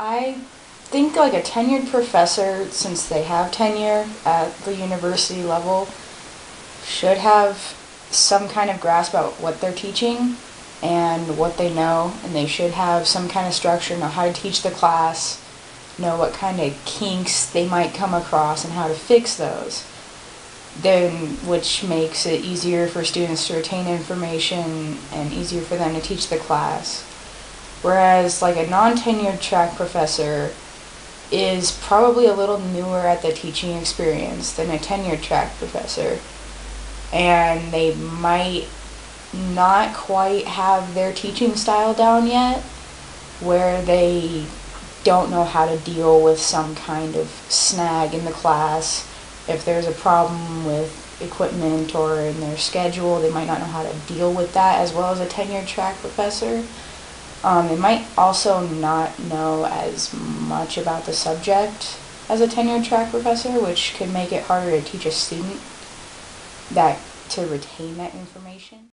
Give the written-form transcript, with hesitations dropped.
I think like a tenured professor, since they have tenure at the university level, should have some kind of grasp about what they're teaching and what they know, and they should have some kind of structure, know how to teach the class, know what kind of kinks they might come across and how to fix those. Then, which makes it easier for students to retain information and easier for them to teach the class. Whereas like a non-tenured track professor is probably a little newer at the teaching experience than a tenured track professor, and they might not quite have their teaching style down yet, where they don't know how to deal with some kind of snag in the class. If there's a problem with equipment or in their schedule, they might not know how to deal with that as well as a tenured track professor. They might also not know as much about the subject as a tenured track professor, which could make it harder to teach a student to retain that information.